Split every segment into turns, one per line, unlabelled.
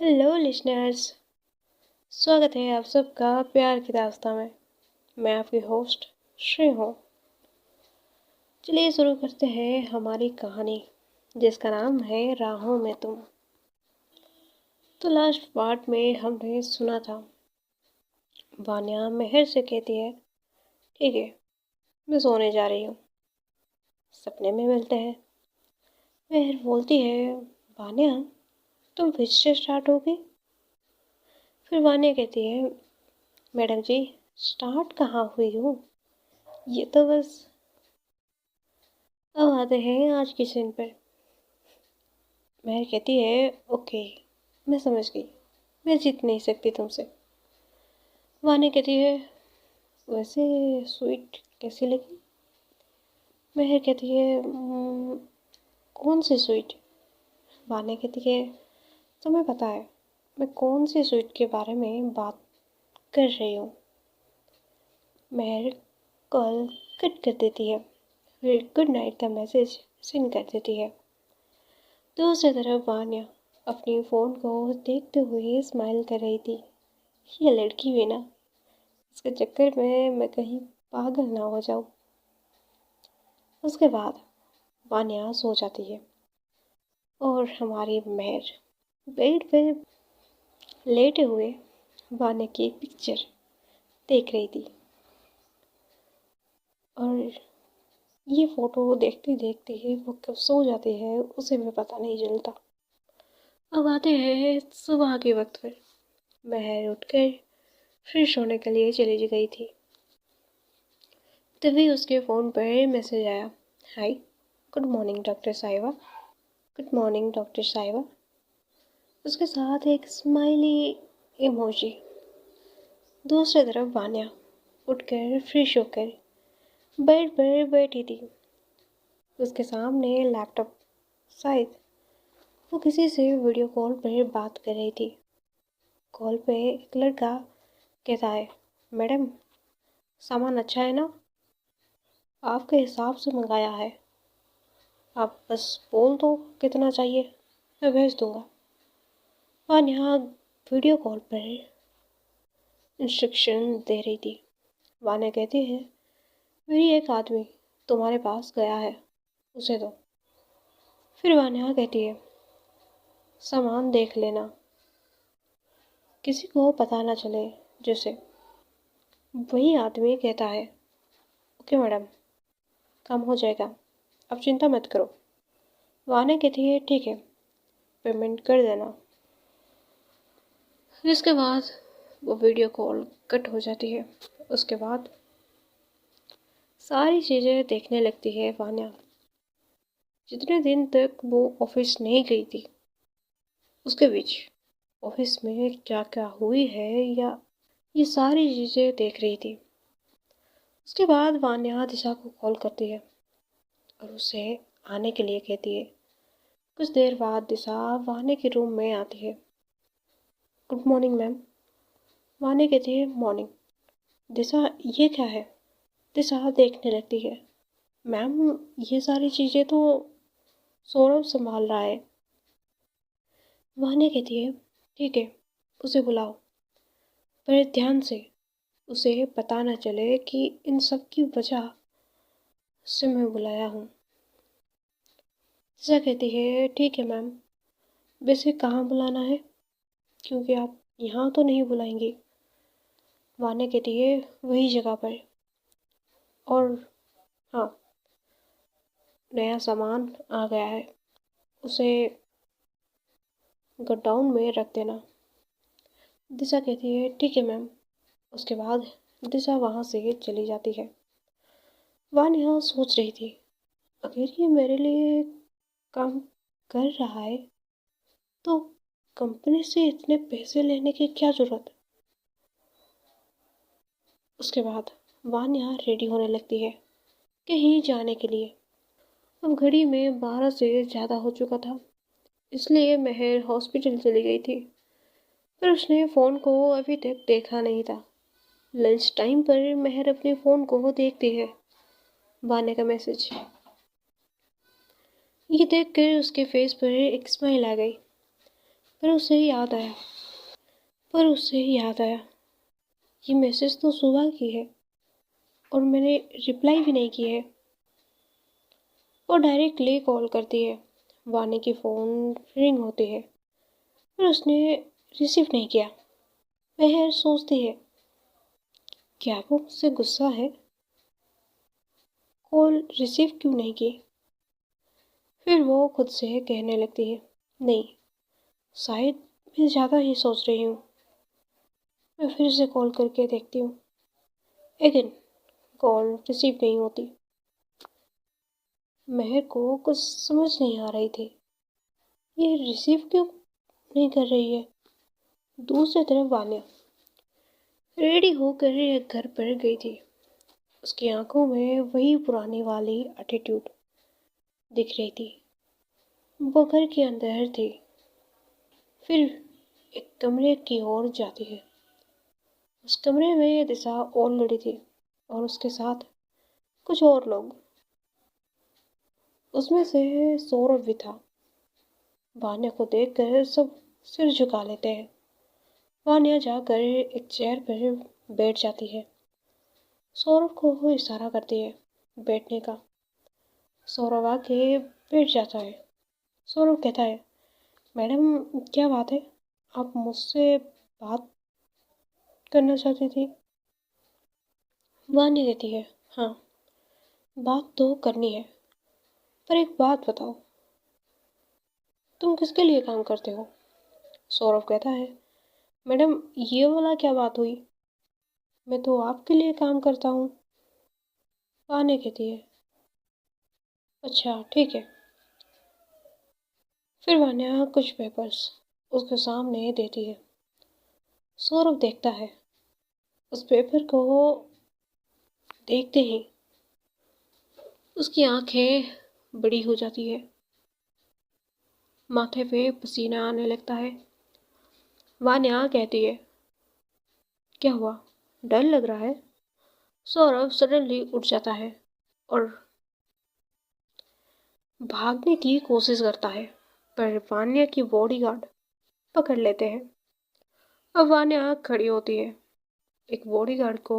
Hello listeners. स्वागत है आप सबका प्यार की दास्तां में। मैं आपकी होस्ट श्री हूँ। चलिए शुरू करते हैं हमारी कहानी जिसका नाम है राहों में तुम। तो लास्ट पार्ट में हमने सुना था वान्या मेहर से कहती है ठीक है मैं सोने जा रही हूँ, सपने में मिलते हैं। मेहर बोलती है वान्या तुम फिर से स्टार्ट होगी। फिर वान्या कहती है मैडम जी स्टार्ट कहाँ हुई हूँ, ये तो बस। अब आते हैं आज की सीन पर। महर कहती है ओके मैं समझ गई, मैं जीत नहीं सकती तुमसे। वानी कहती है वैसे स्वीट कैसी लगी। महर कहती है कौन सी स्वीट। वानी कहती है तुम्हें पता है मैं कौन सी स्वीट के बारे में बात कर रही हूँ। महर कॉल कट कर देती है, फिर गुड नाइट का मैसेज सेंड कर देती है। दूसरी तरफ वान्या अपनी फ़ोन को देखते हुए स्माइल कर रही थी। ये लड़की भी ना, इसके चक्कर में मैं कहीं पागल ना हो जाऊं। उसके बाद वान्या सो जाती है और हमारी महर बेड पे लेटे हुए वान्या की एक पिक्चर देख रही थी। और ये फ़ोटो देखते देखते ही वो कब सो जाती है उसे भी पता नहीं चलता। अब आते हैं सुबह के वक्त पर। महर उठकर फ्रेश होने के लिए चली गई थी, तभी उसके फ़ोन पर मैसेज आया हाय गुड मॉर्निंग डॉक्टर साहिबा। गुड मॉर्निंग डॉक्टर साहिबा, उसके साथ एक स्माइली इमोजी। दूसरी तरफ वान्या उठकर फ्रेश होकर बेड पर बैठी थी। उसके सामने लैपटॉप, शायद वो किसी से वीडियो कॉल पर बात कर रही थी। कॉल पे एक लड़का कहता है मैडम सामान अच्छा है ना, आपके हिसाब से मंगाया है, आप बस बोल दो कितना चाहिए मैं भेज दूंगा। वान्या वीडियो कॉल पर इंस्ट्रक्शन दे रही थी। वान्या कहती है मेरी एक आदमी तुम्हारे पास गया है, उसे दो। फिर वान्या कहती है सामान देख लेना, किसी को पता ना चले जैसे। वही आदमी कहता है ओके मैडम काम हो जाएगा, आप चिंता मत करो। वान्या कहती है ठीक है पेमेंट कर देना। इसके बाद वो वीडियो कॉल कट हो जाती है। उसके बाद सारी चीज़ें देखने लगती है वान्या। जितने दिन तक वो ऑफिस नहीं गई थी उसके बीच ऑफिस में क्या क्या हुई है या ये सारी चीज़ें देख रही थी। उसके बाद वान्या दिशा को कॉल करती है और उसे आने के लिए कहती है। कुछ देर बाद दिशा वान्या के रूम में आती है। Good morning ma'am. वान्या कहती है मॉर्निंग। दिशा ये क्या है। दिशा देखने लगती है मैम ये सारी चीज़ें तो सौरभ संभाल रहा है। वान्या कहती है ठीक है उसे बुलाओ, पर ध्यान से उसे पता न चले कि इन सब की वजह से मैं बुलाया हूँ। दिशा कहती है ठीक है मैम, वैसे कहाँ बुलाना है, क्योंकि आप यहाँ तो नहीं बुलाएंगी। वान्या कहती है वही जगह पर, और हाँ नया सामान आ गया है उसे गोडाउन में रख देना। दिशा कहती है ठीक है मैम। उसके बाद दिशा वहाँ से चली जाती है। वान्या सोच रही थी अगर ये मेरे लिए काम कर रहा है तो कंपनी से इतने पैसे लेने की क्या जरूरत। उसके बाद वान्या रेडी होने लगती है कहीं जाने के लिए। अब घड़ी में 12 से ज़्यादा हो चुका था, इसलिए महर हॉस्पिटल चली गई थी। पर उसने फ़ोन को अभी तक देखा नहीं था। लंच टाइम पर महर अपने फ़ोन को देखती है। वान्या का मैसेज ये देखकर उसके फेस पर एक स्माइल आ गई। पर उसे याद आया ये मैसेज तो सुबह की है और मैंने रिप्लाई भी नहीं की है। वो डायरेक्टली कॉल करती है। वानी की फ़ोन रिंग होती है पर उसने रिसीव नहीं किया। महर सोचती है, क्या वो मुझसे गुस्सा है? कॉल रिसीव क्यों नहीं की? फिर वो खुद से कहने लगती है, नहीं, शायद मैं ज़्यादा ही सोच रही हूँ। मैं फिर से कॉल करके देखती हूँ। अगेन कॉल रिसीव नहीं होती। महर को कुछ समझ नहीं आ रही थी, ये रिसीव क्यों नहीं कर रही है। दूसरी तरफ वान्या रेडी होकर घर पर गई थी। उसकी आंखों में वही पुरानी वाली एटीट्यूड दिख रही थी। वो घर के अंदर थी, फिर एक कमरे की ओर जाती है। उस कमरे में दिशा ऑलरेडी थी और उसके साथ कुछ और लोग। उसमें से सौरभ भी था। वान्या को देखकर सब सिर झुका लेते हैं। वान्या जाकर एक चेयर पर बैठ जाती है। सौरभ को वो इशारा करती है बैठने का। सौरभ आके बैठ जाता है। सौरभ कहता है, मैडम क्या बात है, आप मुझसे बात करना चाहती थी? वान्या कहती है, हाँ, बात तो करनी है, पर एक बात बताओ, तुम किसके लिए काम करते हो? सौरभ कहता है, मैडम ये वाला क्या बात हुई, मैं तो आपके लिए काम करता हूँ। वान्या कहती है, अच्छा ठीक है। फिर वान्या कुछ पेपर्स उसके सामने देती है। सौरभ देखता है। उस पेपर को देखते ही उसकी आंखें बड़ी हो जाती है। माथे पे पसीना आने लगता है। वान्या कहती है, क्या हुआ, डर लग रहा है? सौरभ सडनली उठ जाता है और भागने की कोशिश करता है, पर वान्या की बॉडीगार्ड पकड़ लेते हैं। अब वान्या खड़ी होती है, एक बॉडीगार्ड को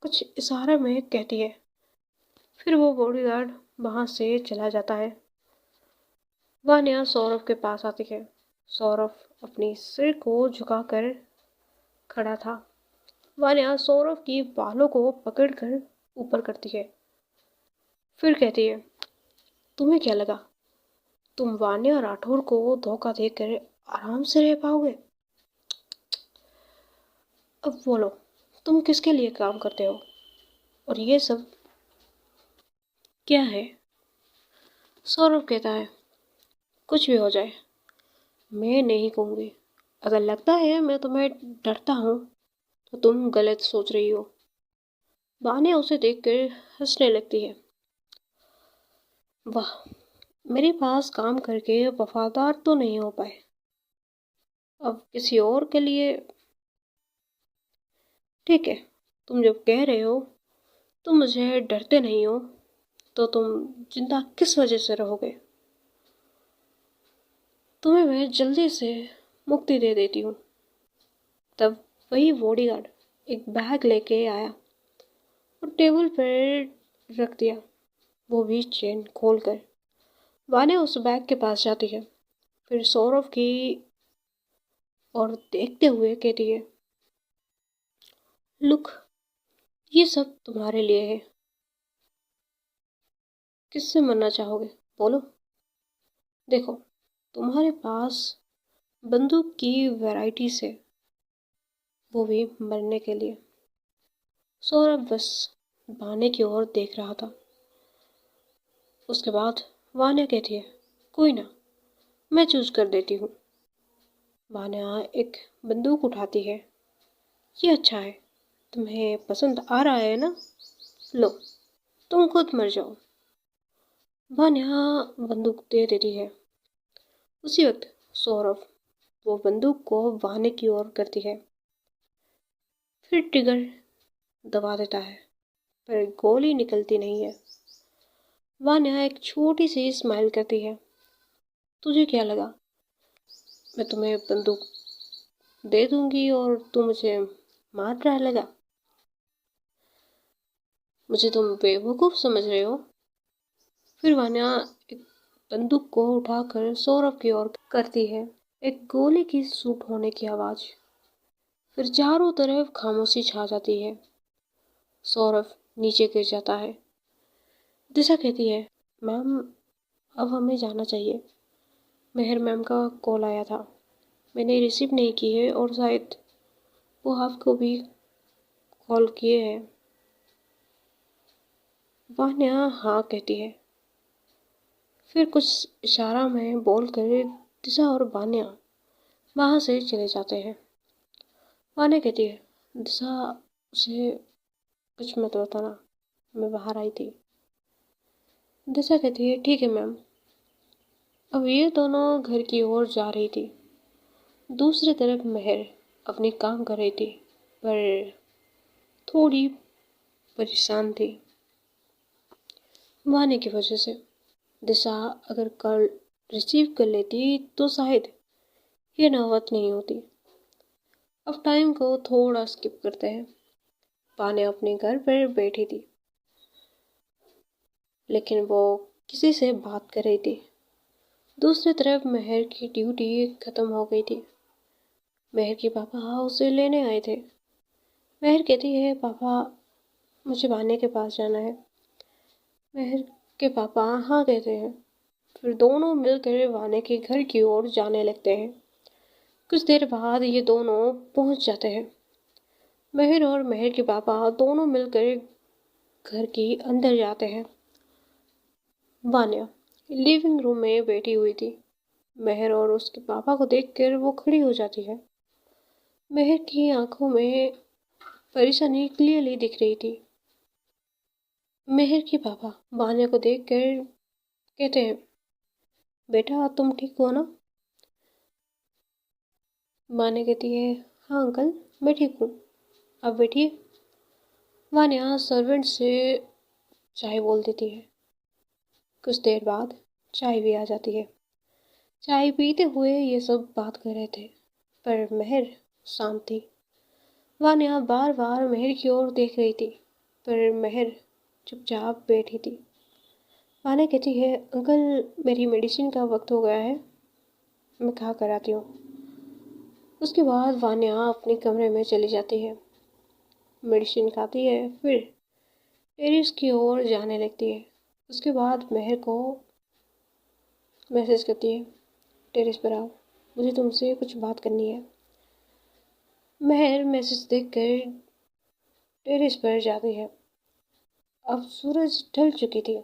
कुछ इशारे में कहती है। फिर वो बॉडीगार्ड वहां से चला जाता है। वान्या सौरभ के पास आती है। सौरभ अपनी सिर को झुकाकर खड़ा था। वान्या सौरभ की बालों को पकड़कर ऊपर करती है। फिर कहती है, तुम्हें क्या लगा, तुम वान्या राठौर को धोखा देकर आराम से रह पाओगे? अब बोलो, तुम किसके लिए काम करते हो और ये सब क्या है? सौरभ कहता है, कुछ भी हो जाए, मैं नहीं कहूँगी। अगर लगता है मैं तुम्हें डरता हूँ तो तुम गलत सोच रही हो। वान्या उसे देखकर हंसने लगती है। वाह, मेरे पास काम करके वफादार तो नहीं हो पाए, अब किसी और के लिए। ठीक है, तुम जब कह रहे हो तुम मुझे डरते नहीं हो, तो तुम चिंता किस वजह से रहोगे? तुम्हें मैं जल्दी से मुक्ति दे देती हूँ। तब वही बॉडीगार्ड एक बैग लेके आया और टेबल पर रख दिया, वो भी चेन खोलकर। वान्या उस बैग के पास जाती है, फिर सौरभ की और देखते हुए कहती है, लुक, ये सब तुम्हारे लिए है। किससे मरना चाहोगे, बोलो? देखो, तुम्हारे पास बंदूक की वैरायटी से, वो भी मरने के लिए। सौरभ बस वान्या की ओर देख रहा था। उसके बाद वान्या कहती है, कोई ना, मैं चूज कर देती हूँ। वान्या एक बंदूक उठाती है। ये अच्छा है, तुम्हें पसंद आ रहा है ना? लो, तुम खुद मर जाओ। वान्या बंदूक दे देती है। उसी वक्त सौरभ वो बंदूक को वान्या की ओर करती है, फिर ट्रिगर दबा देता है, पर गोली निकलती नहीं है। वान्या एक छोटी सी स्माइल करती है। तुझे क्या लगा, मैं तुम्हें बंदूक दे दूंगी और तू मुझे मार डालेगा। मुझे तुम बेवकूफ़ समझ रहे हो। फिर वान्या एक बंदूक को उठाकर सौरभ की ओर करती है। एक गोली की शूट होने की आवाज़। फिर चारों तरफ खामोशी छा जाती है। सौरभ नीचे गिर जाता है। दिशा कहती है, मैम अब हमें जाना चाहिए। मेहर मैम का कॉल आया था, मैंने रिसीव नहीं की है और शायद वो आपको भी कॉल किए हैं। वान्या हाँ कहती है। फिर कुछ इशारा में बोलकर दिशा और वान्या वहाँ से चले जाते हैं। वान्या कहती है, दिशा उसे कुछ मत बताना, मैं बाहर आई थी। दिशा कहती है, ठीक है मैम। अब ये दोनों घर की ओर जा रही थी। दूसरी तरफ मेहर अपनी काम कर रही थी, पर थोड़ी परेशान थी वानी की वजह से। दिशा अगर कल रिसीव कर लेती तो शायद ये नौबत नहीं होती। अब टाइम को थोड़ा स्किप करते हैं। वानी अपने घर पर बैठी थी, लेकिन वो किसी से बात कर रही थी। दूसरी तरफ मेहर की ड्यूटी खत्म हो गई थी। मेहर के पापा उसे लेने आए थे। मेहर कहती है, पापा मुझे वानी के पास जाना है। मेहर के पापा हाँ कहते हैं। फिर दोनों मिलकर वानी के घर की ओर जाने लगते हैं। कुछ देर बाद ये दोनों पहुंच जाते हैं। मेहर और मेहर के पापा दोनों मिलकर घर के अंदर जाते हैं। वान्या लिविंग रूम में बैठी हुई थी। मेहर और उसके पापा को देखकर वो खड़ी हो जाती है। मेहर की आंखों में परेशानी क्लियरली दिख रही थी। मेहर के पापा वान्या को देखकर कहते हैं, बेटा तुम ठीक हो ना? वान्या कहती है, हाँ अंकल मैं ठीक हूँ, आप बैठिए। वान्या सर्वेंट से चाय बोल देती है। कुछ देर बाद चाय भी आ जाती है। चाय पीते हुए ये सब बात कर रहे थे, पर मेहर शांत थी। वान्या बार बार मेहर की ओर देख रही थी, पर मेहर चुपचाप बैठी थी। वान्या कहती है, अंकल मेरी मेडिसिन का वक्त हो गया है, मैं खा कर आती हूँ। उसके बाद वान्या अपने कमरे में चली जाती है, मेडिसिन खाती है, फिर टेरिस की ओर जाने लगती है। उसके बाद मेहर को मैसेज करती है, टेरिस पर आओ, मुझे तुमसे कुछ बात करनी है। मेहर मैसेज देखकर टेरिस पर जाती है। अब सूरज ढल चुकी थी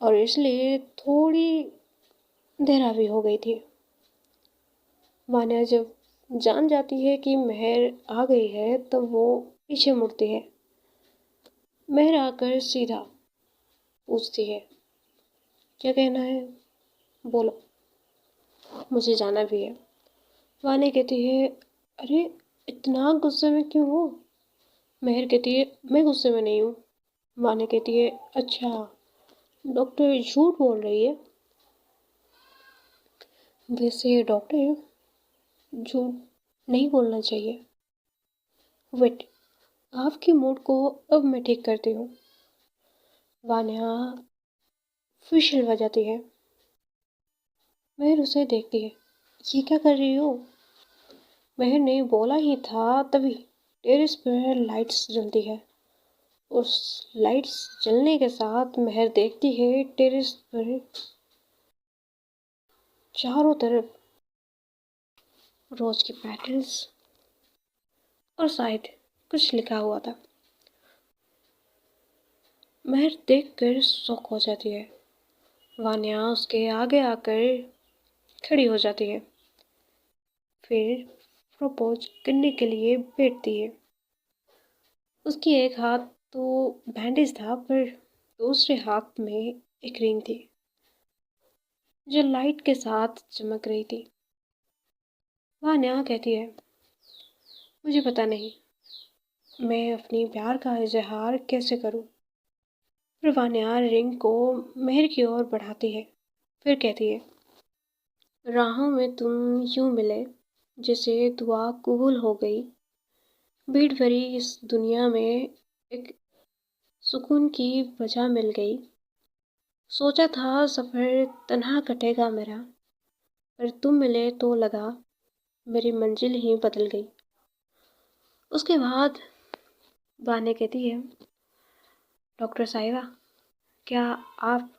और इसलिए थोड़ी अंधेरा भी हो गई थी। वान्या जब जान जाती है कि मेहर आ गई है तब वो पीछे मुड़ती है। मेहर आकर सीधा पूछती है, क्या कहना है, बोलो, मुझे जाना भी है। वान्या कहती है, अरे इतना गुस्से में क्यों हो? मेहर कहती है, मैं गुस्से में नहीं हूँ। वान्या कहती है, अच्छा डॉक्टर झूठ बोल रही है? वैसे डॉक्टर झूठ नहीं बोलना चाहिए। वेट, आपकी मूड को अब मैं ठीक करती हूँ। वान्या फिशल बजाती है। मेहर उसे देखती है, ये क्या कर रही हो? मेहर ने बोला ही था तभी टेरेस पर लाइट्स जलती है। उस लाइट्स जलने के साथ मेहर देखती है टेरेस पर चारों तरफ रोज के पेटल्स और शायद कुछ लिखा हुआ था। मेहर देखकर शॉक हो जाती है। वान्या उसके आगे आकर खड़ी हो जाती है, फिर प्रपोज करने के लिए बैठती है। उसकी एक हाथ तो बैंडेज था, पर दूसरे हाथ में एक रिंग थी जो लाइट के साथ चमक रही थी। वान्या कहती है, मुझे पता नहीं मैं अपनी प्यार का इजहार कैसे करूं। फिर वान्या रिंग को मेहर की ओर बढ़ाती है, फिर कहती है, राहों में तुम यूं मिले जैसे दुआ कबूल हो गई। भीड़ भरी इस दुनिया में एक सुकून की वजह मिल गई। सोचा था सफ़र तन्हा कटेगा मेरा, पर तुम मिले तो लगा मेरी मंजिल ही बदल गई। उसके बाद बाने कहती है, डॉक्टर साहिबा, क्या आप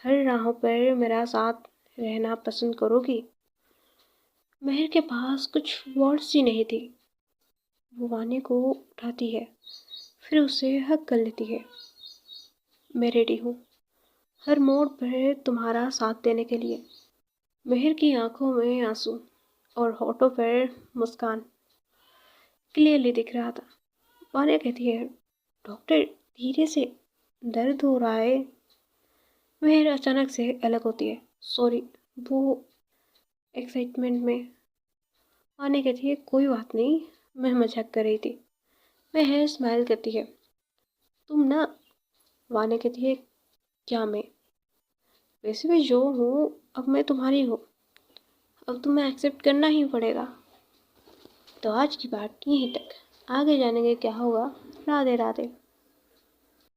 हर राहों पर मेरा साथ रहना पसंद करोगी? महर के पास कुछ वर्ड्स ही नहीं थी। वो वानी को उठाती है, फिर उसे हक कर लेती है। मैं रेडी हूँ हर मोड़ पर तुम्हारा साथ देने के लिए। महर की आंखों में आंसू और होठों पर मुस्कान क्लियरली दिख रहा था। वानी कहती है, डॉक्टर धीरे से, दर्द हो रहा है। महर अचानक से अलग होती है। सॉरी, वो एक्साइटमेंट में। वानी कहती है, कोई बात नहीं, मैं मजाक कर रही थी। महर स्माइल करती है, तुम ना। वानी कहती है, क्या मैं? वैसे भी जो हूँ अब मैं तुम्हारी हूँ, अब तुम्हें एक्सेप्ट करना ही पड़ेगा। तो आज की बात यहीं तक, आगे जानेंगे क्या होगा। राधे राधे।